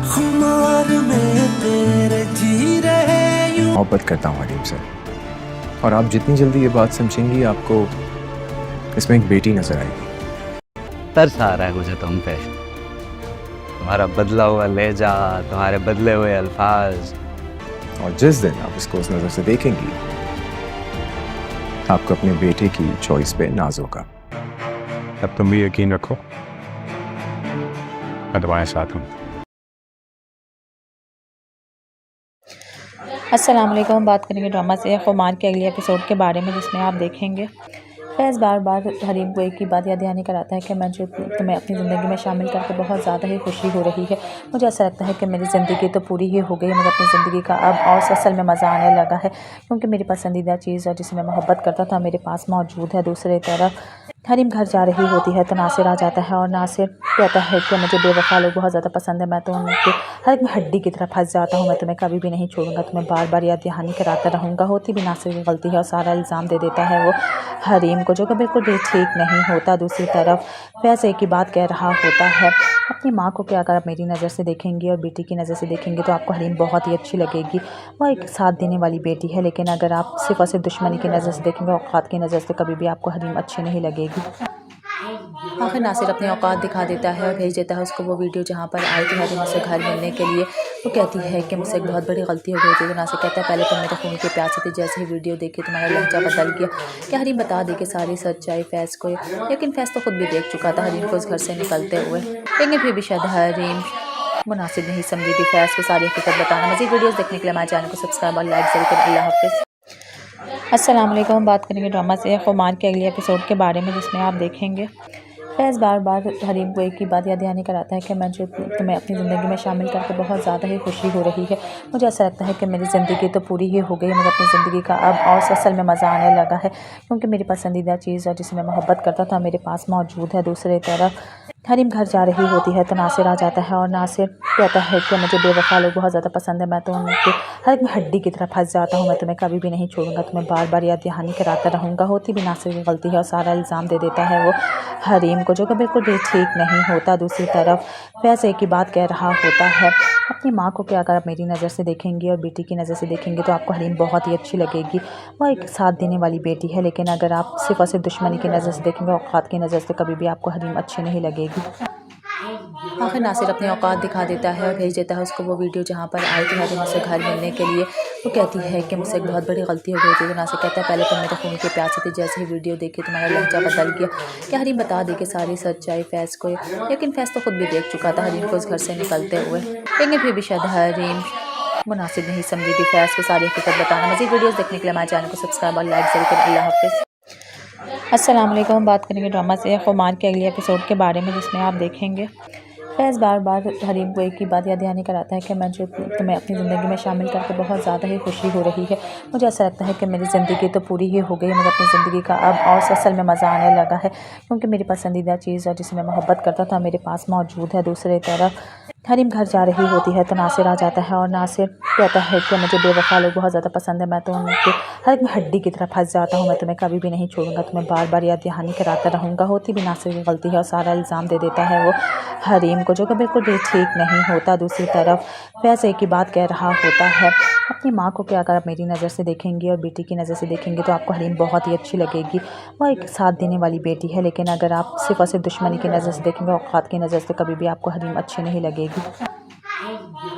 खुमार में तेरे जी रहे यूं। मोहब्बत करता हूँ हलीम से, और आप जितनी जल्दी ये बात समझेंगी आपको इसमें एक बेटी नजर आएगी। तरस आ रहा है मुझे तुम पे, तुम्हारा बदला हुआ लहजा, तुम्हारे बदले हुए अल्फाज। और जिस दिन आप इसको उस नजर से देखेंगी आपको अपने बेटे की चॉइस पे नाज होगा। अब तुम भी यकीन रखो, मैं तुम्हारे साथ हूँ। अस्सलाम वालेकुम। हम बात करेंगे ड्रामा से खुमार के अगले एपिसोड के बारे में, जिसमें आप देखेंगे फैज़ बार बार हरीम को एक ही बात याद दहानी कराता है कि मैं जो तुम्हें अपनी ज़िंदगी में शामिल करके बहुत ज़्यादा ही खुशी हो रही है। मुझे ऐसा लगता है कि मेरी ज़िंदगी तो पूरी ही हो गई है, मुझे अपनी ज़िंदगी का अब और असल में मज़ा आने लगा है, क्योंकि मेरी पसंदीदा चीज़ और जिसे मैं मोहब्बत करता था मेरे पास मौजूद है। दूसरी तरफ हरीम घर जा रही होती है तो नासिर आ जाता है और नासिर कहता है कि मुझे बेवफा लोग बहुत ज़्यादा पसंद है, मैं तो उनके हर एक हड्डी की तरफ फंस जाता हूँ, मैं तुम्हें कभी भी नहीं छोड़ूंगा, तुम्हें बार बार याद दहानी कराता रहूँगा। होती भी नासिर की गलती है और सारा इल्ज़ाम दे देता है वो हरीम को, जो कि बिल्कुल भी ठीक नहीं होता। दूसरी तरफ फैज़ एक ही बात कह रहा होता है अपनी माँ को कि अगर आप मेरी नज़र से देखेंगी और बेटी की नज़र से देखेंगे तो आपको हरीम बहुत ही अच्छी लगेगी, वह एक साथ देने वाली बेटी है, लेकिन अगर आप सिर्फ और सिर्फ दुश्मनी की नज़र से देखेंगे, औकात की नज़र से, कभी भी आपको हरीम अच्छी नहीं लगेगी। आखिर नासिर अपने औकात दिखा देता है और भेज देता है उसको वो वीडियो जहाँ पर आई थी हरीम उससे घर मिलने के लिए। वो कहती है कि मुझसे एक बहुत बड़ी गलती हो गई थी। तो नासिर कहता है पहले तो मेरे खून के प्यासे थी, जैसे ही वीडियो देखी तुम्हारा लहजा बदल गया। क्या हरीम बता दी कि सारी सच्चाई फैज़ को, लेकिन फैज़ तो खुद भी देख चुका था हरीम को उस घर से निकलते हुए, लेकिन फिर भी शायद हरीम मुनासिब नहीं समझी थी फैज़ को सारी हकीकत बताना। मज़ीद वीडियोज़ देखने के लिए हमारे चैनल को सब्सक्राइब और लाइक जरूर करें। अल्लाह हाफ़िज़। अस्सलाम वालेकुम। हम बात करेंगे ड्रामा से खुमार के अगले एपिसोड के बारे में, जिसमें आप देखेंगे फैज़ बार बार हरीम को एक ही बात याद दहानी कराता है कि मैं जो तुम्हें अपनी ज़िंदगी में शामिल करके बहुत ज़्यादा ही खुशी हो रही है। मुझे ऐसा लगता है कि मेरी ज़िंदगी तो पूरी ही हो गई है, मुझे अपनी ज़िंदगी का अब और असल में मज़ा आने लगा है, क्योंकि मेरी पसंदीदा चीज़ और जिसे मैं मोहब्बत करता था मेरे पास मौजूद है। दूसरी तरफ हरीम घर जा रही होती है तो नासिर आ जाता है और नासिर कहता है कि मुझे बेवफा लोग बहुत ज़्यादा पसंद है, मैं तो उनके हर एक हड्डी की तरफ फंस जाता हूँ, मैं तुम्हें कभी भी नहीं छोड़ूंगा, तुम्हें बार बार याद दहानी कराता रहूँगा। होती भी नासिर की गलती है और सारा इल्ज़ाम दे देता है वो हरीम को, जो कि बिल्कुल भी ठीक नहीं होता। दूसरी तरफ फैज़ एक ही बात कह रहा होता है अपनी माँ को कि अगर आप मेरी नज़र से देखेंगी और बेटी की नज़र से देखेंगे तो आपको हरीम बहुत ही अच्छी लगेगी, वह एक साथ देने वाली बेटी है, लेकिन अगर आप सिर्फ और सिर्फ दुश्मनी की नज़र से देखेंगे, औकात की नज़र से, कभी भी आपको हरीम अच्छी नहीं लगेगी। आखिर नासिर अपने औकात दिखा देता है और भेज देता है उसको वो वीडियो जहाँ पर आई थी हरीम उससे घर मिलने के लिए। वो कहती है कि मुझसे एक बहुत बड़ी गलती हो गई थी। तो नासिर कहता है पहले तो मेरे खून के प्यासे थी, जैसे ही वीडियो देखी तुम्हारा लहजा बदल गया। क्या हरीम बता दी कि सारी सच्चाई फैज़ को, लेकिन फैज़ तो खुद भी देख चुका था हरीम को उस घर से निकलते हुए, लेकिन फिर भी शायद हरीम मुनासिब नहीं समझी थी फैज़ को सारी हकीकत बताना। मज़ीद वीडियोज़ देखने के लिए हमारे चैनल को सब्सक्राइब और लाइक जरूर करें। अल्लाह हाफ़िज़। अस्सलाम वालेकुम। हम बात करेंगे ड्रामा से खुमार के अगले एपिसोड के बारे में, जिसमें आप देखेंगे फैज़ बार बार हरीम को एक ही बात याद दहानी कराता है कि मैं जो तुम्हें अपनी ज़िंदगी में शामिल करके बहुत ज़्यादा ही खुशी हो रही है। मुझे ऐसा लगता है कि मेरी ज़िंदगी तो पूरी ही हो गई है, मुझे अपनी ज़िंदगी का अब और असल में मज़ा आने लगा है, क्योंकि मेरी पसंदीदा चीज़ और जिसे मैं मोहब्बत करता था मेरे पास मौजूद है। दूसरी तरफ हरीम घर जा रही होती है तो नासिर आ जाता है और नासिर कहता है कि मुझे बेवफा लोग बहुत ज़्यादा पसंद है, मैं तो उनके हर एक हड्डी की तरफ फंस जाता हूँ, मैं तुम्हें कभी भी नहीं छोड़ूंगा, तुम्हें बार बार याद दहानी कराता रहूँगा। होती भी नासिर की गलती है और सारा इल्ज़ाम दे देता है वो हरीम को, जो कि बिल्कुल भी ठीक नहीं होता। दूसरी तरफ फैज़ एक ही बात कह रहा होता है अपनी माँ को कि अगर आप मेरी नज़र से देखेंगी और बेटी की नज़र से देखेंगे तो आपको हरीम बहुत ही अच्छी लगेगी, वह एक साथ देने वाली बेटी है, लेकिन अगर आप सिर्फ और सिर्फ दुश्मनी की नज़र से देखेंगे, औकात की नज़र से, कभी भी आपको हरीम अच्छी नहीं लगेगी।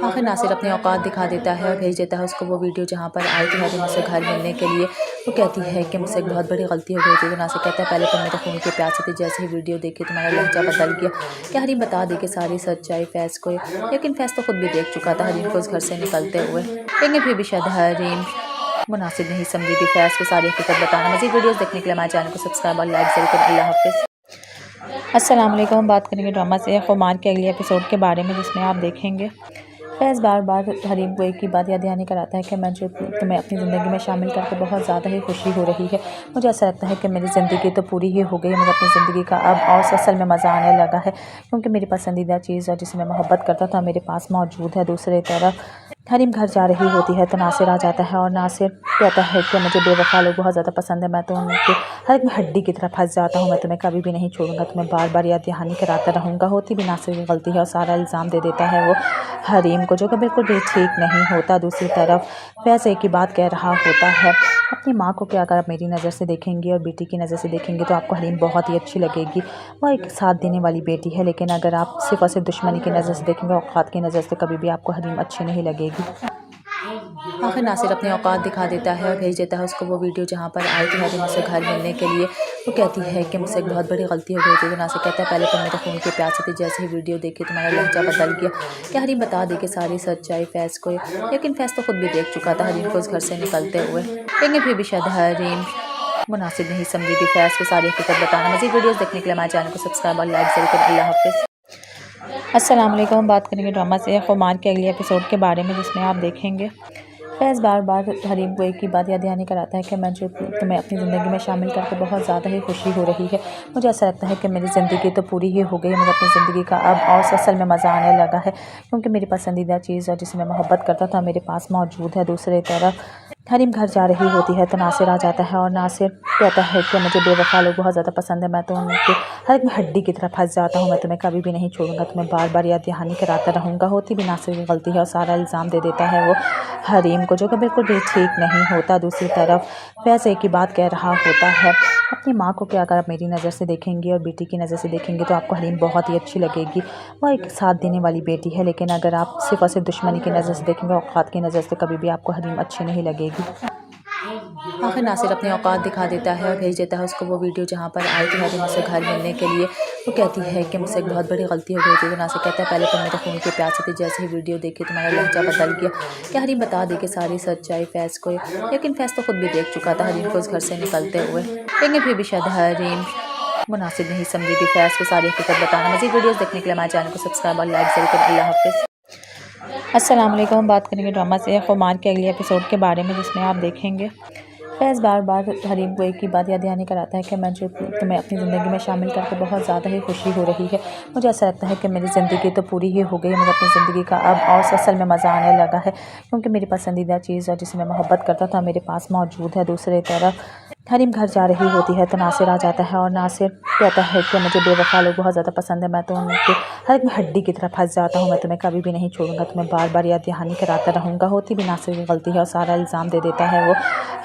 आखिर नासिर अपने औकात दिखा देता है और भेज देता है उसको वो वीडियो जहाँ पर आई थी हरीम उससे घर मिलने के लिए। वो कहती है कि मुझसे एक बहुत बड़ी गलती हो गई थी। तो नासिर कहता है पहले तो मेरे खून के प्यासे थी, जैसे ही वीडियो देखी तुम्हारा लहजा बदल गया। क्या हरीम बता दी कि सारी सच्चाई फैज़ को, लेकिन फैज़ तो खुद भी देख चुका था हरीम को उस घर से निकलते हुए, लेकिन फिर भी शायद हरीम मुनासिब नहीं समझी थी फैज़ को सारी हकीकत बताना। मज़ीद वीडियोज़ देखने के लिए हमारे चैनल को सब्सक्राइब और लाइक जरूर करें। अल्लाह हाफ़िज़। अस्सलाम वालेकुम। हम बात करेंगे ड्रामा से खुमार के अगले एपिसोड के बारे में, जिसमें आप देखेंगे फैज़ बार बार हरीम को एक ही बात याद दहानी कराता है कि मैं जो तुम्हें अपनी ज़िंदगी में शामिल करके बहुत ज़्यादा ही खुशी हो रही है। मुझे ऐसा लगता है कि मेरी ज़िंदगी तो पूरी ही हो गई है, मुझे अपनी ज़िंदगी का अब और असल में मज़ा आने लगा है, क्योंकि मेरी पसंदीदा चीज़ और जिसे मैं मोहब्बत करता था मेरे पास मौजूद है। दूसरी तरफ हरीम घर जा रही होती है तो नासिर आ जाता है और नासिर कहता है कि मुझे बेवफा लोग बहुत ज़्यादा पसंद है, मैं तो उनके हर एक हड्डी की तरह फंस जाता हूँ, मैं तुम्हें कभी भी नहीं छोड़ूंगा, तुम्हें बार बार याद दहानी कराता रहूँगा। होती भी नासिर की गलती है और सारा इल्ज़ाम दे देता है वो हरीम को, जो कि बिल्कुल भी ठीक नहीं होता। दूसरी तरफ फैज़ एक ही बात कह रहा होता है अपनी माँ को कि अगर आप मेरी नज़र से देखेंगी और बेटी की नज़र से देखेंगे तो आपको हरीम बहुत ही अच्छी लगेगी। वह एक साथ देने वाली बेटी है, लेकिन अगर आप सिर्फ और सिर्फ दुश्मनी की नज़र से देखेंगे, औकात की नज़र से, कभी भी आपको हरीम अच्छी नहीं लगेगी। आखिर नासिर अपनी औकात दिखा देता है और भेज देता है उसको वो वीडियो जहाँ पर आई थी हरीम उससे घर मिलने के लिए। वो कहती है कि मुझसे एक बहुत बड़ी गलती हो गई थी। तो नासिर कहता है पहले तो मेरे फ़ोन के प्यासे थी, जैसे ही वीडियो देखी तुम्हारा लहजा बदल गया। क्या हरीम बता दे कि सारी सच्चाई फैज़ को, लेकिन फैज़ तो खुद भी देख चुका था हरीम को उस घर से निकलते हुए, लेकिन फिर भी शायद हरीम मुनासिब नहीं समझी थी फैज़ को सारी हकीकत बताना। मज़ीद वीडियोज़ देखने के लिए हमारे चैनल को सब्सक्राइब और लाइक जरूर करें। अल्लाह हाफ़िज़। अस्सलाम वालेकुम। हम बात करेंगे ड्रामा से खुमार के अगले एपिसोड के बारे में, जिसमें आप देखेंगे फैज़ बार बार हरीम को एक ही बात याद दहानी कराता है कि मैं जो तुम्हें अपनी ज़िंदगी में शामिल करके बहुत ज़्यादा ही खुशी हो रही है। मुझे ऐसा लगता है कि मेरी ज़िंदगी तो पूरी ही हो गई है, मुझे अपनी ज़िंदगी का अब और असल में मज़ा आने लगा है, क्योंकि मेरी पसंदीदा चीज़ और जिसे मैं मोहब्बत करता था मेरे पास मौजूद है। दूसरी तरफ हरीम घर जा रही होती है तो नासिर आ जाता है और नासिर कहता है कि मुझे बेवफा लोग बहुत ज़्यादा पसंद है, मैं तो उनके हर एक हड्डी की तरह फंस जाता हूँ, मैं तुम्हें कभी भी नहीं छोड़ूंगा, तुम्हें बार बार याद दहानी कराता रहूँगा। होती भी नासिर की गलती है और सारा इल्ज़ाम दे देता है वो हरीम को, जो कि बिल्कुल भी ठीक नहीं होता। दूसरी तरफ फैज़ एक ही बात कह रहा होता है अपनी माँ को कि अगर आप मेरी नज़र से देखेंगी और बेटी की नज़र से देखेंगे तो आपको हरीम बहुत ही अच्छी लगेगी। वह एक साथ देने वाली बेटी है, लेकिन अगर आप सिर्फ और सिर्फ दुश्मनी की नज़र से देखेंगे, औकात की नज़र से, कभी भी आपको हरीम अच्छी नहीं लगेगी। आखिर नासिर अपनी औकात दिखा देता है और भेज देता है उसको वो वीडियो जहाँ पर आई थी हरीम उससे घर मिलने के लिए। वो कहती है कि मुझसे एक बहुत बड़ी गलती हो गई थी। तो नासिर कहता है पहले तो मेरे फ़ोन के प्यासे थी, जैसे ही वीडियो देखी तुम्हारा लहजा बदल गया। क्या हरीम बता दे कि सारी सच्चाई फैज़ को, लेकिन फैज़ तो खुद भी देख चुका था हरीम को उस घर से निकलते हुए, लेकिन फिर भी शायद हरीम मुनासिब नहीं समझी थी फैज़ को सारी हकीकत बताना। मज़ीद वीडियोज़ देखने के लिए हमारे चैनल को सब्सक्राइब और लाइक जरूर करें। अल्लाह हाफ़िज़। अस्सलाम वालेकुम। हम बात करेंगे ड्रामा से खुमार के अगले एपिसोड के बारे में, जिसमें आप देखेंगे फैज़ बार बार हरीम को एक ही बात याद दहानी कराता है कि मैं जो तुम्हें अपनी ज़िंदगी में शामिल करके बहुत ज़्यादा ही खुशी हो रही है। मुझे ऐसा लगता है कि मेरी ज़िंदगी तो पूरी ही हो गई है, मुझे अपनी ज़िंदगी का अब और असल में मज़ा आने लगा है, क्योंकि मेरी पसंदीदा चीज़ और जिसे मैं मोहब्बत करता था मेरे पास मौजूद है। दूसरी तरफ हरीम घर जा रही होती है तो नासिर आ जाता है और नासिर कहता है कि मुझे बेवफा लोग बहुत ज़्यादा पसंद है, मैं तो उनके हर एक हड्डी की तरह फंस जाता हूँ, मैं तुम्हें कभी भी नहीं छोड़ूंगा, तुम्हें बार बार याद दहानी कराता रहूँगा। होती भी नासिर की गलती है और सारा इल्ज़ाम दे देता है वो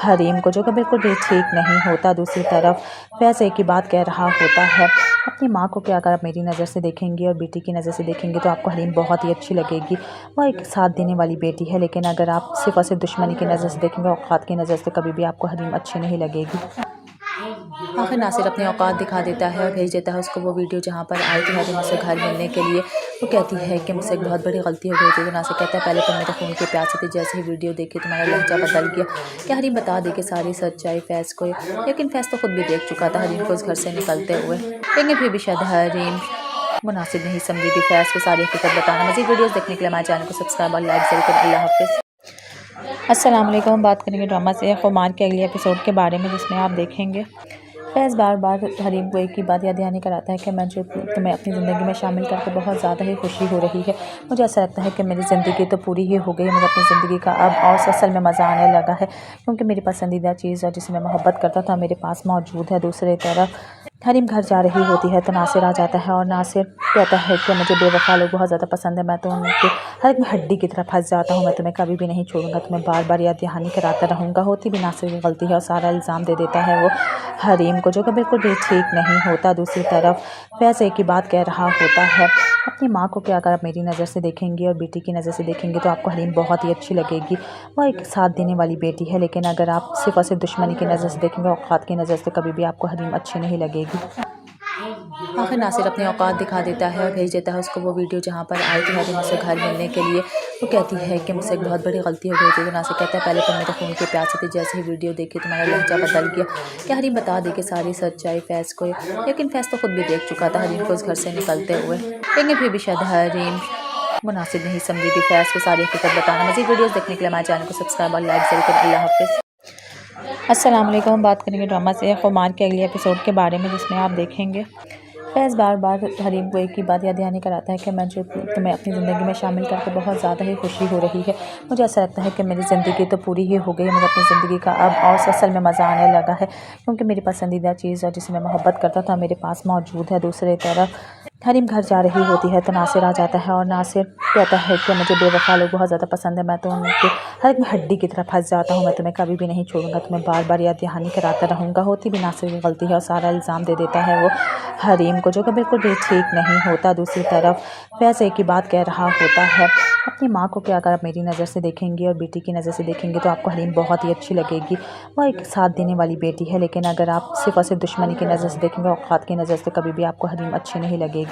हरीम को, जो कि बिल्कुल भी ठीक नहीं होता। दूसरी तरफ फैज़ एक ही बात कह रहा होता है अपनी माँ को कि अगर आप मेरी नज़र से देखेंगी और बेटी की नज़र से देखेंगे तो आपको हरीम बहुत ही अच्छी लगेगी। वह एक साथ देने वाली बेटी है, लेकिन अगर आप सिर्फ और सिर्फ दुश्मनी की नज़र से देखेंगे, औकात की नज़र से, कभी भी आपको हरीम अच्छी नहीं लगेगी। आखिर नासिर अपनी औकात दिखा देता है और भेज देता है उसको वो वीडियो जहाँ पर आई थी हरीम उससे घर मिलने के लिए। वो कहती है कि मुझसे एक बहुत बड़ी गलती हो गई थी। तो नासिर कहता है पहले तो मेरे फ़ोन के प्यासे थी, जैसे ही वीडियो देखी तुम्हारा लहजा बदल गया। क्या हरीम बता दे कि सारी सच्चाई फैज़ को, लेकिन फैज़ तो खुद भी देख चुका था हरीम को उस घर से निकलते हुए, लेकिन फिर भी शायद हरीम मुनासिब नहीं समझी थी फैज़ को सारी हकीकत बताना। मज़ीद वीडियोज़ देखने के लिए हमारे चैनल को सब्सक्राइब और लाइक जरूर करें। अल्लाह हाफ़िज़। अस्सलाम वालेकुम। हम बात करेंगे ड्रामा से खुमार के अगले एपिसोड के बारे में, जिसमें आप देखेंगे फैज़ बार बार हरीम को एक ही बात याद दहानी कराता है कि मैं जो तुम्हें अपनी ज़िंदगी में शामिल करके बहुत ज़्यादा ही खुशी हो रही है। मुझे ऐसा लगता है कि मेरी ज़िंदगी तो पूरी ही हो गई है, मुझे अपनी ज़िंदगी का अब और असल में मज़ा आने लगा है, क्योंकि मेरी पसंदीदा चीज़ और जिसे मैं मोहब्बत करता था मेरे पास मौजूद है। दूसरी तरफ हरीम घर जा रही होती है तो नासिर आ जाता है और नासिर कहता है कि मुझे बेवफा लोग बहुत ज़्यादा पसंद है, मैं तो उनके हर एक हड्डी की तरह फंस जाता हूँ, मैं तुम्हें कभी भी नहीं छोड़ूंगा, तुम्हें बार बार याद दहानी कराता रहूँगा। होती भी नासिर की गलती है और सारा इल्ज़ाम दे देता है वो हरीम को, जो कि बिल्कुल भी ठीक नहीं होता। दूसरी तरफ फैज़ एक ही बात कह रहा होता है अपनी माँ को कि अगर आप मेरी नज़र से देखेंगी और बेटी की नज़र से देखेंगे तो आपको हरीम बहुत ही अच्छी लगेगी। वह एक साथ देने वाली बेटी है, लेकिन अगर आप सिर्फ और सिर्फ दुश्मनी की नज़र से देखेंगे, औकात की नज़र से, कभी भी आपको हरीम अच्छी नहीं लगेगी। आखिर नासिर अपनी औकात दिखा देता है और भेज देता है उसको वो वीडियो जहाँ पर आई थी हरीम उससे घर मिलने के लिए। वो कहती है कि मुझसे एक बहुत बड़ी गलती हो गई थी। तो नासिर कहता है पहले तो मेरे फ़ोन के प्यासे थी, जैसे ही वीडियो देखी तुम्हारा लहजा बदल गया। क्या हरीम बता दे कि सारी सच्चाई फैज़ को, लेकिन फैज़ तो खुद भी देख चुका था हरीम को उस घर से निकलते हुए, लेकिन फिर भी शायद हरीम मुनासिब नहीं समझी थी फैज़ को सारी हकीकत बताना। मज़ीद वीडियोज़ देखने के लिए हमारे चैनल को सब्सक्राइब और लाइक जरूर करें। अल्लाह हाफ़िज़। अस्सलाम वालेकुम। हम बात करेंगे ड्रामा से खुमार के अगले एपिसोड के बारे में, जिसमें आप देखेंगे फैज़ बार बार हरीम को एक ही बात याद दहानी कराता है कि मैं जो तुम्हें अपनी ज़िंदगी में शामिल करके बहुत ज़्यादा ही खुशी हो रही है। मुझे ऐसा लगता है कि मेरी ज़िंदगी तो पूरी ही हो गई है, मुझे अपनी ज़िंदगी का अब और असल में मज़ा आने लगा है, क्योंकि मेरी पसंदीदा चीज़ और जिसे मैं मोहब्बत करता था मेरे पास मौजूद है। दूसरी तरफ हरीम घर जा रही होती है तो नासिर आ जाता है और नासिर कहता है कि मुझे बेवफा लोग बहुत ज़्यादा पसंद है, मैं तो उनके हर एक हड्डी की तरह फंस जाता हूँ, मैं तुम्हें कभी भी नहीं छोड़ूंगा, तुम्हें बार बार याद दहानी कराता रहूँगा। होती भी नासिर की गलती है और सारा इल्ज़ाम दे देता है वो हरीम को, जो कि बिल्कुल भी ठीक नहीं होता। दूसरी तरफ फैज़ एक ही बात कह रहा होता है अपनी माँ को कि अगर आप मेरी नज़र से देखेंगी और बेटी की नज़र से देखेंगे तो आपको हरीम बहुत ही अच्छी लगेगी, वह एक साथ देने वाली बेटी है, लेकिन अगर आप सिर्फ़ और सिर्फ दुश्मनी की नज़र से देखेंगे, औकात की नज़र से, कभी भी आपको हरीम अच्छी नहीं लगेगी।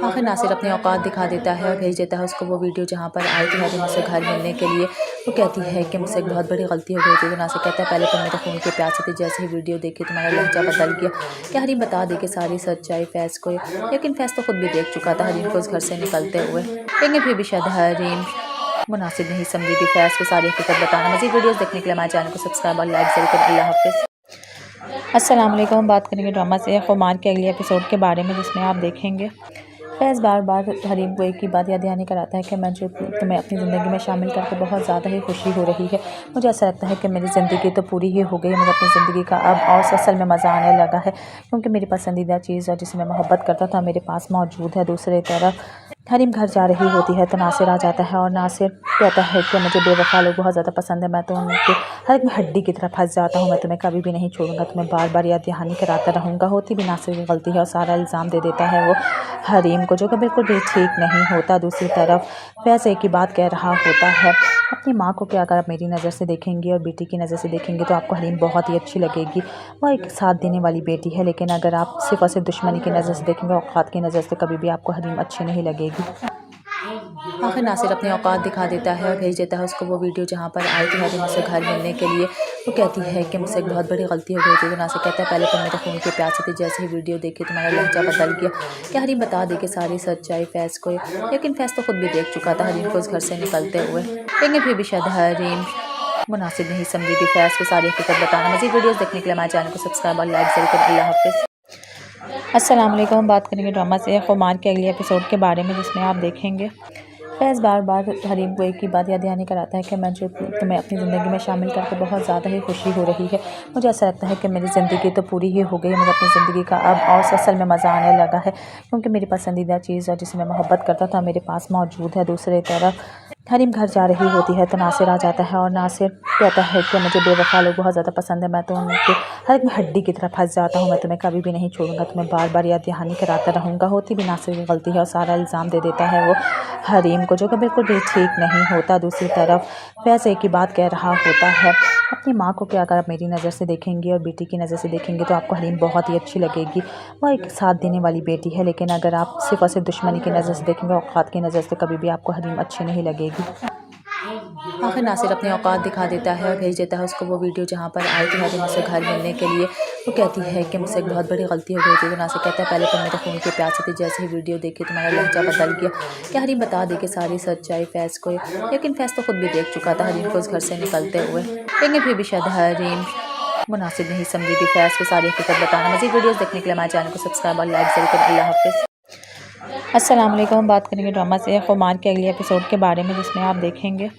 आखिर नासिर अपनी औकात दिखा देता है और भेज देता है उसको वो वीडियो जहाँ पर आई थी हरीम उससे घर मिलने के लिए। वो कहती है कि मुझसे एक बहुत बड़ी गलती हो गई थी। तो नासिर कहता है पहले तो मेरे फ़ोन के प्यार से थी, जैसे ही वीडियो देखी तुम्हारा लहजा बदल गया। क्या हरीम बता दे कि सारी सच्चाई फैज़ को, लेकिन फैज़ तो खुद भी देख चुका था हरीम को उस घर से निकलते हुए, लेकिन फिर भी शायद हरीम मुनासिब नहीं समझी थी फैज़ को सारी हकीकत बताना। मज़ीद वीडियोज़ देखने के लिए हमारे चैनल को सब्सक्राइब और लाइक ज़रूर करें। अल्लाह हाफ़िज़। अस्सलाम वालेकुम। हम बात करेंगे ड्रामा से खुमार के अगले एपिसोड के बारे में, जिसमें आप देखेंगे फैज़ बार बार हरीम को एक ही बात याद दहानी कराता है कि मैं जो तुम्हें अपनी ज़िंदगी में शामिल करके बहुत ज़्यादा ही खुशी हो रही है। मुझे ऐसा लगता है कि मेरी ज़िंदगी तो पूरी ही हो गई है, मुझे अपनी ज़िंदगी का अब और असल में मज़ा आने लगा है, क्योंकि मेरी पसंदीदा चीज़ और जिसे मैं मोहब्बत करता था मेरे पास मौजूद है। दूसरी तरफ हरीम घर जा रही होती है तो नासिर आ जाता है और नासिर कहता है कि मुझे बेवफा लोग बहुत ज़्यादा पसंद है, मैं तो उनके हर एक हड्डी की तरह फंस जाता हूँ, मैं तुम्हें कभी भी नहीं छोड़ूंगा, तुम्हें बार बार याद दहानी कराता रहूँगा। होती भी नासिर की गलती है और सारा इल्ज़ाम दे देता है वो हरीम को, जो कि बिल्कुल भी ठीक नहीं होता। दूसरी तरफ फैज़ एक ही बात कह रहा होता है अपनी माँ को कि अगर आप मेरी नज़र से देखेंगी और बेटी की नज़र से देखेंगे तो आपको हरीम बहुत ही अच्छी लगेगी, वह एक साथ देने वाली बेटी है, लेकिन अगर आप सिर्फ़ और सिर्फ दुश्मनी की नज़र से देखेंगे, औकात की नज़र से, कभी भी आपको हरीम अच्छी नहीं लगेगी। आखिर नासिर अपनी औकात दिखा देता है और भेज देता है उसको वो वीडियो जहाँ पर आई थी हरीम उससे घर मिलने के लिए। वो कहती है कि मुझसे एक बहुत बड़ी गलती हो गई थी। तो नासिर कहता है पहले तो मेरे फ़ोन के प्यार से थी, जैसे ही वीडियो देखी तुम्हारा लहजा बदल गया। क्या हरीम बता दे कि सारी सच्चाई फैज़ को, लेकिन फैज़ तो खुद भी देख चुका था हरीम को उस घर से निकलते हुए, लेकिन फिर भी शायद हरीम मुनासिब नहीं समझी थी फैज़ को सारी हकीकत बताना। मज़ीद वीडियोज़ देखने के लिए हमारे चैनल को सब्सक्राइब और लाइक ज़रूर करें। अल्लाह हाफ़िज़। अस्सलाम वालेकुम। हम बात करेंगे ड्रामा से खुमार के अगले एपिसोड के बारे में, जिसमें आप देखेंगे फैज़ बार बार हरीम को एक ही बात याद दहानी कराता है कि मैं जो तुम्हें अपनी ज़िंदगी में शामिल करके बहुत ज़्यादा ही खुशी हो रही है। मुझे ऐसा लगता है कि मेरी ज़िंदगी तो पूरी ही हो गई है, मुझे अपनी ज़िंदगी का अब और असल में मज़ा आने लगा है, क्योंकि मेरी पसंदीदा चीज़ और जिसे मैं मोहब्बत करता था मेरे पास मौजूद है। दूसरी तरफ हरीम घर जा रही होती है तो नासिर आ जाता है और नासिर कहता है कि मुझे बेवफा लोग बहुत ज़्यादा पसंद है, मैं तो उनके हर एक हड्डी की तरह फंस जाता हूँ, मैं तुम्हें कभी भी नहीं छोड़ूंगा, तुम्हें बार बार याद दहानी कराता रहूँगा। होती भी नासिर की गलती है और सारा इल्ज़ाम दे देता है वो हरीम को, जो कि बिल्कुल भी ठीक नहीं होता। दूसरी तरफ फैज़ एक ही बात कह रहा होता है अपनी माँ को कि अगर आप मेरी नज़र से देखेंगी और बेटी की नज़र से देखेंगे तो आपको हरीम बहुत ही अच्छी लगेगी, वह एक साथ देने वाली बेटी है, लेकिन अगर आप सिर्फ़ और सिर्फ दुश्मनी की नज़र से देखेंगे, औकात की नज़र से, कभी भी आपको हरीम अच्छी नहीं लगेगी। आखिर नासिर अपनी औकात दिखा देता है और भेज देता है उसको वो वीडियो जहाँ पर आई थी हरीम उससे घर मिलने के लिए। वो कहती है कि मुझसे एक बहुत बड़ी गलती हो गई थी। तो नासिर कहता है पहले तो मेरे फ़ोन के प्यार से थी, जैसे ही वीडियो देखी तुम्हारा लहजा बदल गया। क्या हरीम बता दे कि सारी सच्चाई फैज़ को, लेकिन फैज़ तो खुद भी देख चुका था हरीम को उस घर से निकलते हुए, लेकिन फिर भी शायद हरीम मुनासिब नहीं समझी थी फैज़ को सारी हकीकत बताना। मज़ीद वीडियोज़ देखने के लिए हमारे चैनल को सब्सक्राइब और लाइक ज़रूर करें। अल्लाह हाफ़िज़। अस्सलाम वालेकुम। हम बात करेंगे ड्रामा से खुमार के अगले एपिसोड के बारे में, जिसमें आप देखेंगे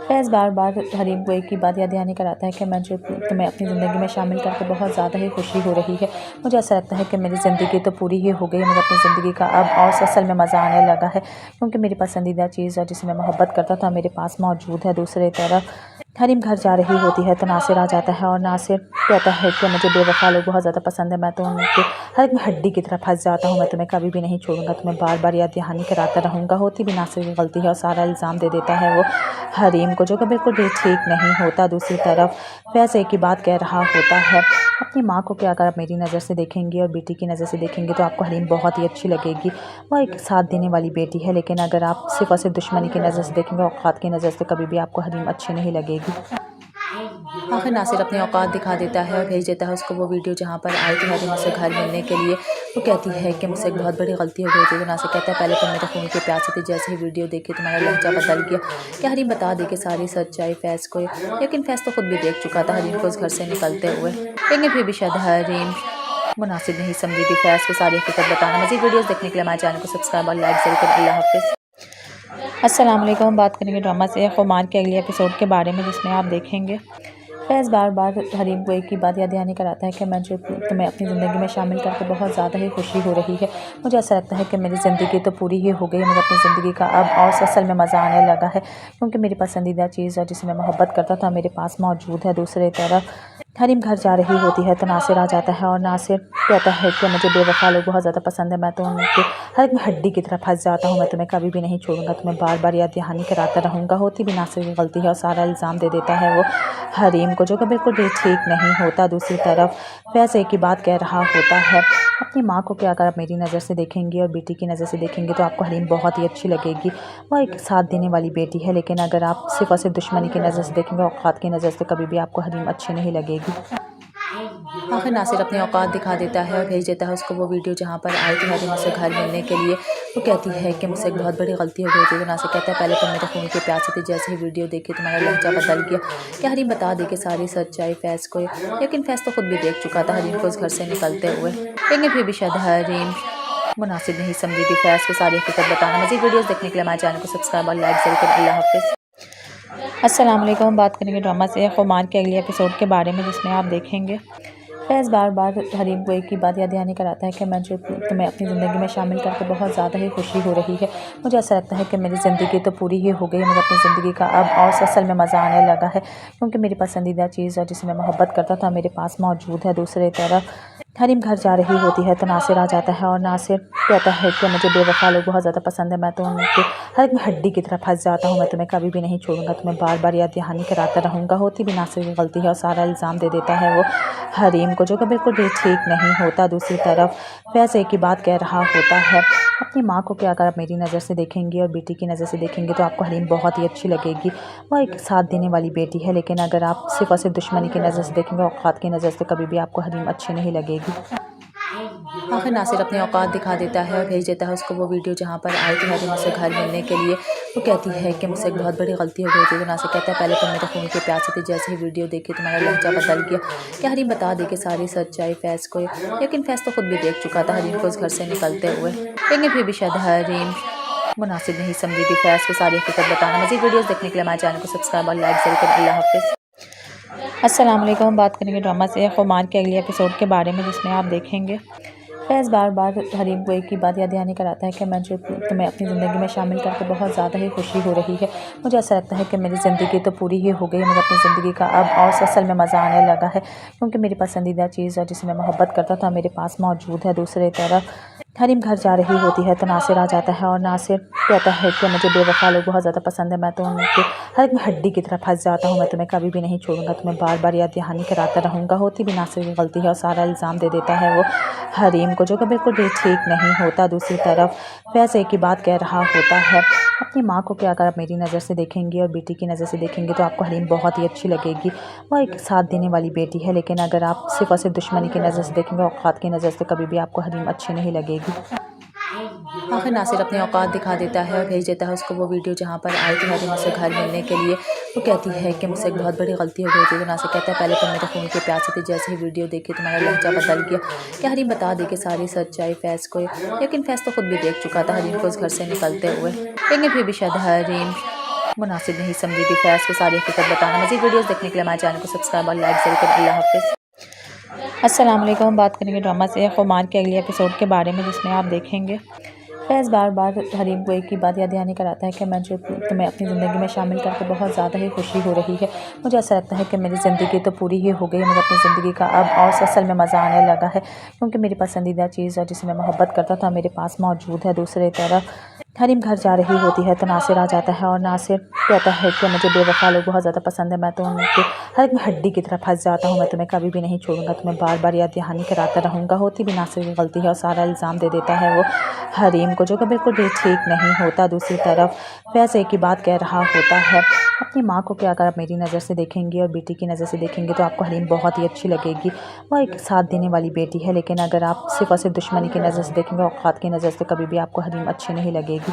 फैज़ बार बार हरीम को एक ही बात याद दहानी कराता है कि मैं जो तुम्हें अपनी ज़िंदगी में शामिल करके बहुत ज़्यादा ही खुशी हो रही है। मुझे ऐसा लगता है कि मेरी ज़िंदगी तो पूरी ही हो गई है, मुझे अपनी ज़िंदगी का अब और असल में मज़ा आने लगा है, क्योंकि मेरी पसंदीदा चीज़ और जिसे मैं मोहब्बत करता था मेरे पास मौजूद है। दूसरी तरफ हरीम घर जा रही होती है तो नासिर आ जाता है और नासिर कहता है कि मुझे बेवफा लोग बहुत ज़्यादा पसंद है, मैं तो उनके हर एक हड्डी की तरह फंस जाता हूँ, मैं तुम्हें कभी भी नहीं छोड़ूंगा, तुम्हें बार बार याद दहानी कराता रहूँगा। होती भी नासिर की गलती है और सारा इल्ज़ाम दे देता है वो हरीम को, जो कि बिल्कुल भी ठीक नहीं होता। दूसरी तरफ फैज़ एक ही बात कह रहा होता है अपनी माँ को कि अगर आप मेरी नज़र से देखेंगी और बेटी की नज़र से देखेंगे तो आपको हरीम बहुत ही अच्छी लगेगी, वह एक साथ देने वाली बेटी है, लेकिन अगर आप सिर्फ़ और सिर्फ दुश्मनी की नज़र से देखेंगे, औकात की नज़र से, कभी भी आपको हरीम अच्छी नहीं लगेगी। आखिर नासिर अपनी औकात दिखा देता है और भेज देता है उसको वो वीडियो जहाँ पर आई थी हरीम उससे घर मिलने के लिए। वो कहती है कि मुझसे एक बहुत बड़ी गलती हो गई थी। तो नासिर कहता है पहले तो मेरे फ़ोन के प्यार से थी, जैसे ही वीडियो देखी तुम्हारा लहजा बदल गया। क्या हरीम बता दे कि सारी सच्चाई फैज़ को, लेकिन फैज़ तो खुद भी देख चुका था हरीम को उस घर से निकलते हुए, लेकिन फिर भी शायद हरीम मुनासिब नहीं समझी थी फैज़ को सारी हकीकत बताना। मज़ीद वीडियोस देखने के लिए हमारे चैनल को सब्सक्राइब और लाइक ज़रूर करें। अल्लाह हाफ़िज़। अस्सलाम वालेकुम। हम बात करेंगे ड्रामा से खुमार के अगले एपिसोड के बारे में, जिसमें आप देखेंगे फैज़ बार बार हरीम को एक ही बात याद दहानी कराता है कि तुम्हें अपनी ज़िंदगी में शामिल करके बहुत ज़्यादा ही खुशी हो रही है। मुझे ऐसा लगता है कि मेरी ज़िंदगी तो पूरी ही हो गई है, मुझे अपनी ज़िंदगी का अब और असल में मज़ा आने लगा है, क्योंकि मेरी पसंदीदा चीज़ और जिसे मैं मोहब्बत करता था मेरे पास मौजूद है। दूसरी तरफ हरीम घर जा रही होती है तो नासिर आ जाता है और नासिर कहता है कि मुझे बेवफा लोग बहुत ज़्यादा पसंद है, मैं तो उनके हर एक हड्डी की तरफ फंस जाता हूँ, मैं तुम्हें कभी भी नहीं छोड़ूंगा, तुम्हें बार बार याद दहानी कराता रहूँगा। होती भी नासिर की गलती है और सारा इल्ज़ाम दे देता है वो हरीम को, जो कि बिल्कुल भी ठीक नहीं होता। दूसरी तरफ फैज़ एक ही बात कह रहा होता है अपनी माँ को कि अगर आप मेरी नज़र से देखेंगी और बेटी की नज़र से देखेंगे तो आपको हरीम बहुत ही अच्छी लगेगी, वह एक साथ देने वाली बेटी है, लेकिन अगर आप सिर्फ़ और सिर्फ दुश्मनी की नज़र से देखेंगे, औकात की नज़र से, कभी भी आपको हरीम अच्छी नहीं लगेगी। आखिर नासिर अपनी औकात दिखा देता है और भेज देता है उसको वो वीडियो जहाँ पर आई थी हरीम उससे घर मिलने के लिए। वो कहती है कि मुझसे एक बहुत बड़ी गलती हो गई थी। तो नासिर कहता है पहले तो मेरे ख़ून के प्यासे थी, जैसे ही वीडियो देखी तुम्हारा लहजा बदल गया। क्या हरीम बता दे कि सारी सच्चाई फैज़ को, लेकिन फैज़ तो खुद भी देख चुका था हरीम को उस घर से निकलते हुए, लेकिन फिर भी शायद हरीम मुनासिब नहीं समझी थी फैज़ को सारी हकीकत बताना। मज़ीद वीडियोस देखने के लिए हमारे चैनल को सब्सक्राइब और लाइक ज़रूर करें। अल्लाह हाफ़िज़। अस्सलाम वालेकुम। हम बात करेंगे ड्रामा से खुमार के अगले एपिसोड के बारे में, जिसमें आप देखेंगे फैज़ बार बार हरीम को एक ही बात याद दहानी कराता है कि तुम्हें अपनी ज़िंदगी में शामिल करके बहुत ज़्यादा ही खुशी हो रही है। मुझे ऐसा लगता है कि मेरी ज़िंदगी तो पूरी ही हो गई है, मुझे अपनी ज़िंदगी का अब और असल में मज़ा आने लगा है, क्योंकि मेरी पसंदीदा चीज़ और जिसे मैं मोहब्बत करता था मेरे पास मौजूद है। दूसरी तरफ हरीम घर जा रही होती है तो नासिर आ जाता है और नासिर कहता है कि मुझे बेवफा लोग बहुत ज़्यादा पसंद है, मैं तो उनके हर एक हड्डी की तरफ फंस जाता हूँ, मैं तुम्हें कभी भी नहीं छोड़ूंगा, तुम्हें बार बार याद दहानी कराता रहूँगा। होती भी नासिर की गलती है और सारा इल्ज़ाम दे देता है वो हरीम को, जो कि बिल्कुल भी ठीक नहीं होता। दूसरी तरफ फैज़ एक ही बात कह रहा होता है अपनी माँ को कि अगर आप मेरी नज़र से देखेंगी और बेटी की नज़र से देखेंगे तो आपको हरीम बहुत ही अच्छी लगेगी, वह एक साथ देने वाली बेटी है, लेकिन अगर आप सिर्फ़ और सिर्फ दुश्मनी की नज़र से देखेंगे, औकात की नज़र से, कभी भी आपको हरीम अच्छी नहीं लगेगी। आखिर नासिर अपनी औकात दिखा देता है और भेज देता है उसको वो वीडियो जहाँ पर आई थी हरीम उससे घर मिलने के लिए। वो कहती है कि मुझसे एक बहुत बड़ी गलती हो गई थी। तो नासिर कहता है पहले तो मेरे ख़ून के प्यासे थी, जैसे ही वीडियो देखी तुम्हारा लहजा बदल गया। क्या हरीम बता दे कि सारी सच्चाई फैज़ को, लेकिन फैज़ तो खुद भी देख चुका था हरीम को उस घर से निकलते हुए, लेकिन फिर भी शायद हरीम मुनासिब नहीं समझी थी फैज़ को सारी हकीकत बताना। मज़ीद वीडियोस देखने के लिए हमारे चैनल को सब्सक्राइब और लाइक ज़रूर करें। अल्लाह हाफ़िज़। अस्सलाम वालेकुम। हम बात करेंगे ड्रामा से खुमार के अगले एपिसोड के बारे में, जिसमें आप देखेंगे फैज़ बार बार हरीम को एक ही बात याद दहानी कराता है कि तुम्हें अपनी ज़िंदगी में शामिल करके बहुत ज़्यादा ही खुशी हो रही है। मुझे ऐसा लगता है कि मेरी ज़िंदगी तो पूरी ही हो गई है, मुझे अपनी ज़िंदगी का अब और असल में मज़ा आने लगा है, क्योंकि मेरी पसंदीदा चीज़ और जिसे मैं मोहब्बत करता था मेरे पास मौजूद है। दूसरी तरफ हरीम घर जा रही होती है तो नासिर आ जाता है और नासिर कहता है कि मुझे बेवफा लोग बहुत ज़्यादा पसंद है, मैं तो उनके हर एक हड्डी की तरफ फंस जाता हूँ, मैं तुम्हें कभी भी नहीं छोड़ूंगा, तुम्हें बार बार याद दहानी कराता रहूँगा। होती भी नासिर की गलती है और सारा इल्ज़ाम दे देता है वो हरीम को, जो कि बिल्कुल भी ठीक नहीं होता। दूसरी तरफ फैज़ एक ही बात कह रहा होता है अपनी माँ को कि अगर आप मेरी नज़र से देखेंगी और बेटी की नज़र से देखेंगे तो आपको हरीम बहुत ही अच्छी लगेगी, वह एक साथ देने वाली बेटी है, लेकिन अगर आप सिर्फ़ और सिर्फ दुश्मनी की नज़र से देखेंगे, औकात की नज़र से, कभी भी आपको हरीम अच्छी नहीं लगेगी। आखिर नासिर अपनी औकात दिखा देता है और भेज देता है उसको वो वीडियो जहाँ पर आई थी हरीम उससे घर मिलने के लिए। वो कहती है कि मुझसे एक बहुत बड़ी गलती हो गई थी। तो नासिर कहता है पहले तो मेरे ख़ून के प्यासे थी, जैसे ही वीडियो देखी तुम्हारा लहजा बदल गया। क्या हरीम बता दे कि सारी सच्चाई फैज़ को, लेकिन फैज़ तो खुद भी देख चुका था हरीम को उस घर से निकलते हुए, लेकिन फिर भी शायद हरीम मुनासिब नहीं समझी थी फैज़ को सारी हकीकत बताना। मज़ीद वीडियोस देखने के लिए हमारे चैनल को सब्सक्राइब और लाइक ज़रूर करें। अल्लाह हाफ़िज़। अस्सलाम वालेकुम। हम बात करेंगे ड्रामा से खुमार के अगले एपिसोड के बारे में, जिसमें आप देखेंगे फैज़ बार बार हरीम को एक ही बात याद दहानी कराता है कि तुम्हें अपनी ज़िंदगी में शामिल करके बहुत ज़्यादा ही खुशी हो रही है। मुझे ऐसा लगता है कि मेरी ज़िंदगी तो पूरी ही हो गई है, मुझे अपनी ज़िंदगी का अब और असल में मज़ा आने लगा है, क्योंकि मेरी पसंदीदा चीज़ और जिसे मैं मोहब्बत करता था मेरे पास मौजूद है। दूसरी तरफ हरीम घर जा रही होती है तो नासिर आ जाता है और नासिर कहता है कि मुझे बेवफा लोग बहुत ज़्यादा पसंद है, मैं तो उनके हर एक हड्डी की तरफ फंस जाता हूँ, मैं तुम्हें कभी भी नहीं छोड़ूंगा, तुम्हें बार बार याद दहानी कराता रहूँगा। होती भी नासिर की गलती है और सारा इल्ज़ाम दे देता है वो हरीम को, जो कि बिल्कुल भी ठीक नहीं होता। दूसरी तरफ फैज़ एक ही बात कह रहा होता है अपनी माँ को कि अगर आप मेरी नज़र से देखेंगी और बेटी की नज़र से देखेंगे तो आपको हरीम बहुत ही अच्छी लगेगी, वह एक साथ देने वाली बेटी है, लेकिन अगर आप सिर्फ़ और सिर्फ दुश्मनी की नज़र से देखेंगे, औकात की नज़र से, कभी भी आपको हरीम अच्छी नहीं लगेगी।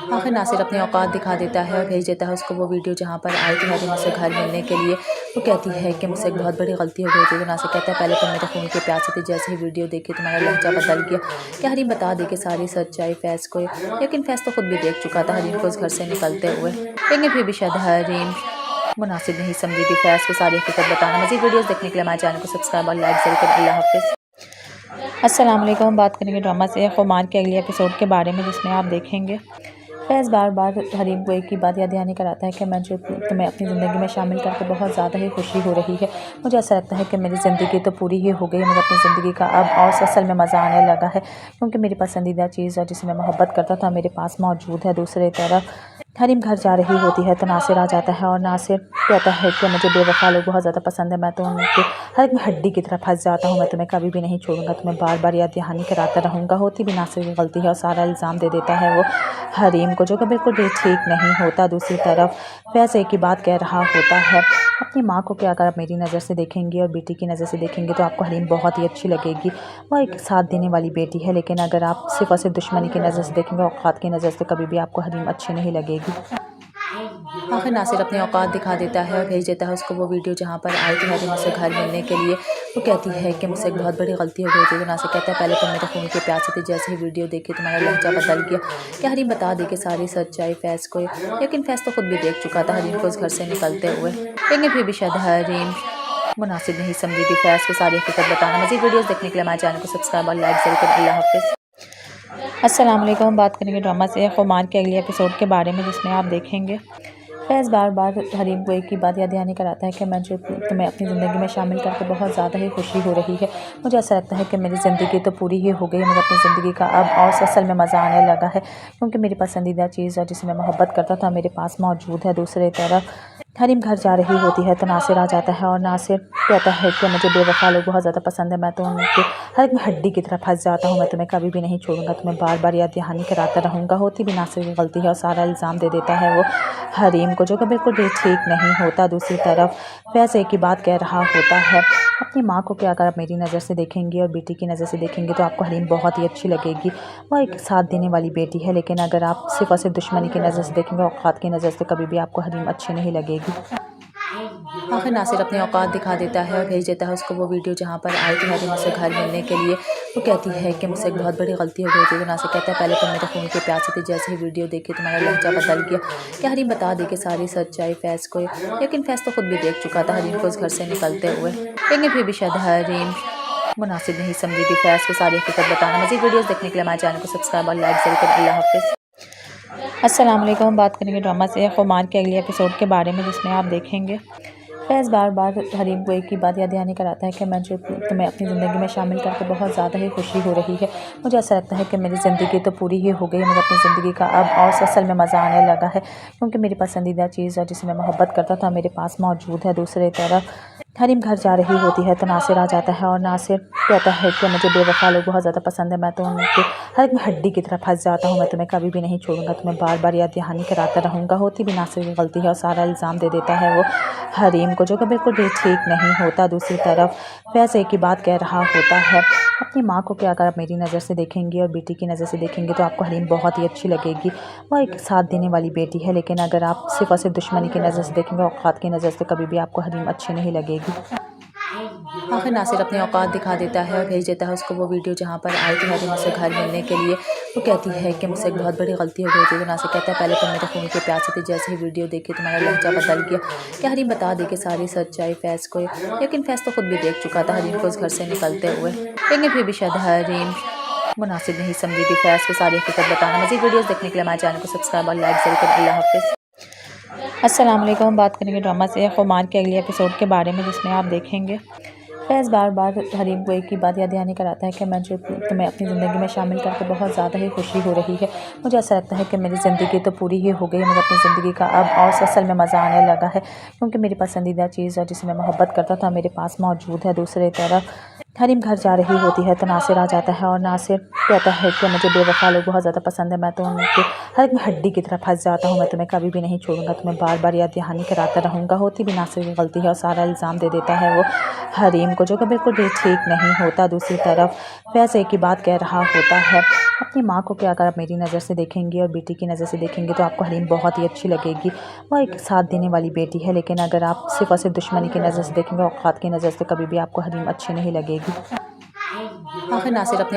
आखिर नासिर अपने औकात दिखा देता है और भेज देता है उसको वो वीडियो जहाँ पर आई थी हरीम उससे घर मिलने के लिए। वो कहती है कि मुझसे एक बहुत बड़ी गलती हो गई थी। तो नासिर कहता है पहले तो मेरे खून के प्यासे थी, जैसे ही वीडियो देखी तुम्हारा लहजा बदल गया। क्या हरीम बता दे कि सारी सच्चाई फैज़ को, लेकिन फैज़ तो खुद भी देख चुका था हरीम को उस घर से निकलते हुए। लेकिन फिर भी शायद हरीम मुनासिब नहीं समझी थी फैज़ को सारी हकीकत बताना। मज़ीद वीडियोज़ देखने के लिए हमारे चैनल को सब्सक्राइब और लाइक ज़रूर करें। अल्लाह हाफ़िज़। अस्सलाम वालेकुम। हम बात करेंगे ड्रामा से खुमार के अगले एपिसोड के बारे में, जिसमें आप देखेंगे फैज़ बार बार हरीम को एक ही बात याद दहानी कराता है कि मैं जो तुम्हें अपनी ज़िंदगी में शामिल करके बहुत ज़्यादा ही खुशी हो रही है। मुझे ऐसा लगता है कि मेरी ज़िंदगी तो पूरी ही हो गई है, मुझे अपनी ज़िंदगी का अब और असल में मज़ा आने लगा है, क्योंकि मेरी पसंदीदा चीज़ और जिसे मैं मोहब्बत करता था मेरे पास मौजूद है। दूसरी तरफ हरीम घर जा रही होती है तो नासिर आ जाता है और नासिर कहता है कि मुझे बेवफा लोग बहुत ज़्यादा पसंद है, मैं तो उनके हर एक हड्डी की तरफ फंस जाता हूँ, मैं तुम्हें कभी भी नहीं छोड़ूंगा, तुम्हें बार बार याद दहानी कराता रहूँगा। होती भी नासिर की गलती है और सारा इल्ज़ाम दे देता है वो हरीम को, जो कि बिल्कुल भी ठीक नहीं होता। दूसरी तरफ फैज़ एक ही बात कह रहा होता है अपनी माँ को कि अगर आप मेरी नज़र से देखेंगे और बेटी की नज़र से देखेंगे तो आपको हरीम बहुत ही अच्छी लगेगी, वह एक साथ देने वाली बेटी है, लेकिन अगर आप सिर्फ और सिर्फ दुश्मनी की नज़र से देखेंगे, औकात की नज़र से, कभी भी आपको हरीम अच्छी नहीं लगेगी। आखिर नासिर अपने औकात दिखा देता है और भेज देता है उसको वो वीडियो जहाँ पर आई थी हरीम उससे घर मिलने के लिए। वो कहती है कि मुझसे एक बहुत बड़ी गलती हो गई थी। तो नासिर कहता है पहले तो मेरे खून के प्यासे थी, जैसे ही वीडियो देखी तुम्हारा लहजा बदल गया। क्या हरीम बता दे कि सारी सच्चाई फैज़ को, लेकिन फैज़ तो खुद भी देख चुका था हरीम को उस घर से निकलते हुए। लेकिन फिर भी शायद हरीम मुनासिब नहीं समझी थी फैज़ को सारी हकीकत बताना। मज़ीद वीडियोज़ देखने के लिए हमारे चैनल को सब्सक्राइब और लाइक ज़रूर करें। अल्लाह हाफ़िज़। अस्सलाम वालेकुम। हम बात करेंगे ड्रामा से खुमार के अगले एपिसोड के बारे में, जिसमें आप देखेंगे फैज़ बार बार हरीम को एक ही बात याद दहानी कराता है कि मैं जो तुम्हें अपनी ज़िंदगी में शामिल करके बहुत ज़्यादा ही खुशी हो रही है। मुझे ऐसा लगता है कि मेरी ज़िंदगी तो पूरी ही हो गई है, मुझे अपनी ज़िंदगी का अब और असल में मज़ा आने लगा है, क्योंकि मेरी पसंदीदा चीज़ और जिसे मैं मोहब्बत करता था मेरे पास मौजूद है। दूसरी तरफ हरीम घर जा रही होती है तो नासिर आ जाता है और नासिर कहता है कि मुझे बेवफा लोग बहुत ज़्यादा पसंद है, मैं तो उनके हर एक हड्डी की तरफ फंस जाता हूँ, मैं तुम्हें कभी भी नहीं छोड़ूंगा, तुम्हें बार बार याद दहानी कराता रहूँगा। होती भी नासिर की गलती है और सारा इल्ज़ाम दे देता है वो हरीम को, जो कि बिल्कुल भी ठीक नहीं होता। दूसरी तरफ फैज़ एक ही बात कह रहा होता है अपनी माँ को कि अगर आप मेरी नज़र से देखेंगे और बेटी की नज़र से देखेंगे तो आपको हरीम बहुत ही अच्छी लगेगी, वह एक साथ देने वाली बेटी है, लेकिन अगर आप सिर्फ और सिर्फ दुश्मनी की नज़र से देखेंगे, औकात की नज़र से, कभी भी आपको हरीम अच्छी नहीं लगेगी। आखिर नासिर अपने औकात दिखा देता है और भेज देता है उसको वो वीडियो जहाँ पर आई थी हरीम उससे घर मिलने के लिए। वो कहती है कि मुझसे एक बहुत बड़ी गलती हो गई थी। तो नासिर कहता है पहले तो मेरे खून के प्यासे थी, जैसे ही वीडियो देखी तुम्हारा लहजा बदल गया। क्या हरीम बता दे कि सारी सच्चाई फैज़ को, लेकिन फैज़ तो खुद भी देख चुका था हरीम को उस घर से निकलते हुए। लेकिन फिर भी शायद हरीम मुनासिब नहीं समझी थी फैज़ को सारी हकीकत बताना। मज़ीद वीडियोज़ देखने के लिए हमारे चैनल को सब्सक्राइब और लाइक ज़रूर करें। अल्लाह हाफ़िज़। अस्सलाम वालेकुम। हम बात करेंगे ड्रामा से खुमार के अगले एपिसोड के बारे में, जिसमें आप देखेंगे फैज़ बार बार हरीम को एक ही बात याद दहानी कराता है कि मैं जो तुम्हें अपनी ज़िंदगी में शामिल करके बहुत ज़्यादा ही खुशी हो रही है। मुझे ऐसा लगता है कि मेरी ज़िंदगी तो पूरी ही हो गई है, मुझे अपनी ज़िंदगी का अब और असल में मज़ा आने लगा है, क्योंकि मेरी पसंदीदा चीज़ और जिसे मैं मोहब्बत करता था मेरे पास मौजूद है। दूसरी तरफ हरीम घर जा रही होती है तो नासिर आ जाता है और नासिर कहता है कि मुझे बेवफा लोग बहुत ज़्यादा पसंद है, मैं तो उनके हर एक हड्डी की तरफ फंस जाता हूँ, मैं तुम्हें कभी भी नहीं छोड़ूंगा, तुम्हें बार बार याद दहानी कराता रहूँगा। होती भी नासिर की गलती है और सारा इल्ज़ाम दे देता है वो हरीम को, जो कि बिल्कुल भी ठीक नहीं होता। दूसरी तरफ फैज़ एक ही बात कह रहा होता है अपनी माँ को कि अगर आप मेरी नज़र से देखेंगे और बेटी की नज़र से देखेंगे तो आपको हरीम बहुत ही अच्छी लगेगी, वह एक साथ देने वाली बेटी है, लेकिन अगर आप सिर्फ और सिर्फ दुश्मनी की नज़र से देखेंगे, औकात की नज़र से, कभी भी आपको हरीम अच्छी नहीं लगेगी। आखिर नासिर अपने औकात दिखा देता है और भेज देता है उसको वो वीडियो जहाँ पर आई थी हरीम उससे घर मिलने के लिए। वो कहती है कि मुझसे एक बहुत बड़ी गलती हो गई थी। तो नासिर कहता है पहले तो मेरे खून के प्यासे थी, जैसे ही वीडियो देखी तुम्हारा लहजा बदल गया। क्या हरीम बता दे कि सारी सच्चाई फैज़ को, लेकिन फैज़ तो खुद भी देख चुका था हरीम को उस घर से निकलते हुए। लेकिन फिर भी शायद हरीम मुनासिब नहीं समझी थी फैज़ को सारी हकीकत बताना। मज़ीद वीडियोज़ देखने के लिए हमारे चैनल को सब्सक्राइब और लाइक ज़रूर करें। अल्लाह हाफ़िज़। अस्सलाम वालेकुम। हम बात करेंगे ड्रामा से खुमार के अगले एपिसोड के बारे में, जिसमें आप देखेंगे फैज़ बार बार हरीम को एक ही बात याद दहानी कराता है कि मैं जो तुम्हें अपनी ज़िंदगी में शामिल करके बहुत ज़्यादा ही खुशी हो रही है। मुझे ऐसा लगता है कि मेरी ज़िंदगी तो पूरी ही हो गई है, मुझे अपनी ज़िंदगी का अब और असल में मज़ा आने लगा है, क्योंकि मेरी पसंदीदा चीज़ और जिसे मैं मोहब्बत करता था मेरे पास मौजूद है। दूसरी तरफ हरीम घर जा रही होती है तो नासिर आ जाता है और नासिर कहता है कि मुझे बेवफा लोग बहुत ज़्यादा पसंद है, मैं तो उनके हर एक हड्डी की तरफ फंस जाता हूँ, मैं तुम्हें कभी भी नहीं छोड़ूंगा, तुम्हें बार बार याद दहानी कराता रहूँगा। होती भी नासिर की गलती है और सारा इल्ज़ाम दे देता है वो हरीम को, जो कि बिल्कुल भी ठीक नहीं होता। दूसरी तरफ फैज़ एक ही बात कह रहा होता है अपनी अपनी माँ को क्या, अगर आप मेरी नज़र से देखेंगे और बेटी की नज़र से देखेंगे तो आपको हरीम बहुत ही अच्छी लगेगी। वो एक साथ देने वाली बेटी है, लेकिन अगर आप सिर्फ़ और सिर्फ दुश्मनी की नज़र से देखेंगे, औकात की नज़र से, कभी भी आपको हरीम अच्छी नहीं लगेगी। आखिर नासिर अपने